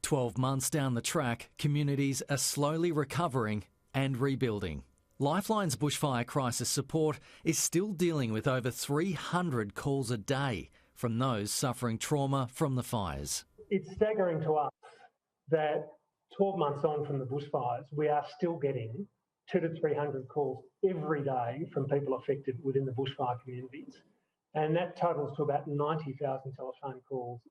12 months down the track, communities are slowly recovering and rebuilding. Lifeline's bushfire crisis support is still dealing with over 300 calls a day from those suffering trauma from the fires. It's staggering to us that 12 months on from the bushfires, we are still getting 200 to 300 calls every day from people affected within the bushfire communities. And that totals to about 90,000 telephone calls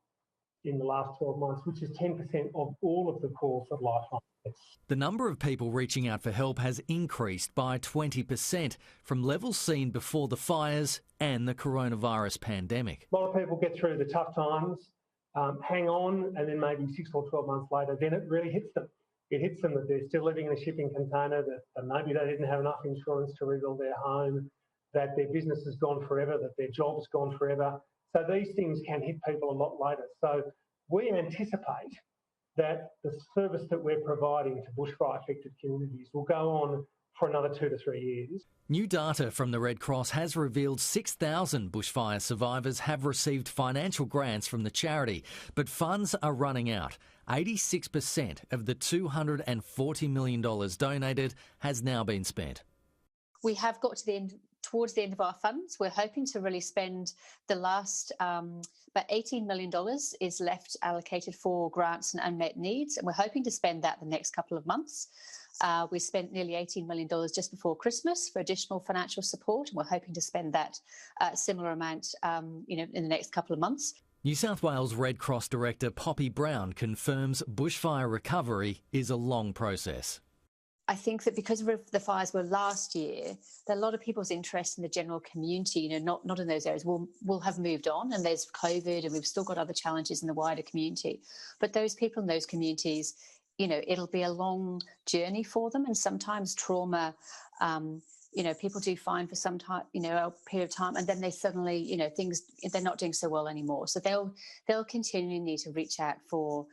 in the last 12 months, which is 10% of all of the calls that Lifeline gets. The number of people reaching out for help has increased by 20% from levels seen before the fires and the coronavirus pandemic. A lot of people get through the tough times, hang on, and then maybe 6 or 12 months later, then it really hits them. It hits them that they're still living in a shipping container, that maybe they didn't have enough insurance to rebuild their home, that their business has gone forever, that their job's gone forever. So these things can hit people a lot later. So we anticipate that the service that we're providing to bushfire-affected communities will go on for another 2 to 3 years. New data from the Red Cross has revealed 6,000 bushfire survivors have received financial grants from the charity, but funds are running out. 86% of the $240 million donated has now been spent. We have got to towards the end of our funds. We're hoping to really spend the last, about $18 million is left allocated for grants and unmet needs, and we're hoping to spend that the next couple of months. We spent nearly $18 million just before Christmas for additional financial support, and we're hoping to spend that similar amount in the next couple of months. New South Wales Red Cross Director Poppy Brown confirms bushfire recovery is a long process. I think that because the fires were last year, that a lot of people's interest in the general community, not in those areas, will have moved on, and there's COVID and we've still got other challenges in the wider community. But those people in those communities, it'll be a long journey for them, and sometimes trauma, people do fine for some time, a period of time, and then they suddenly, they're not doing so well anymore. So they'll continually need to reach out for,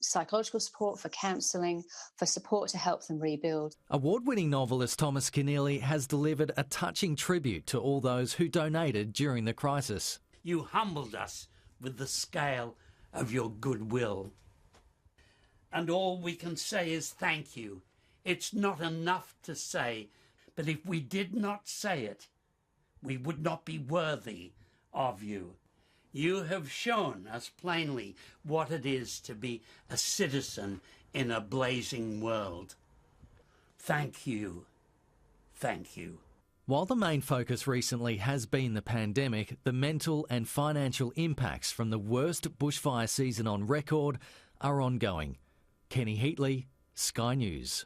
psychological support, for counselling, for support to help them rebuild. Award-winning novelist Thomas Keneally has delivered a touching tribute to all those who donated during the crisis. You humbled us with the scale of your goodwill. And all we can say is thank you. It's not enough to say, but if we did not say it, we would not be worthy of you. You have shown us plainly what it is to be a citizen in a blazing world. Thank you. Thank you. While the main focus recently has been the pandemic, the mental and financial impacts from the worst bushfire season on record are ongoing. Kenny Heatley, Sky News.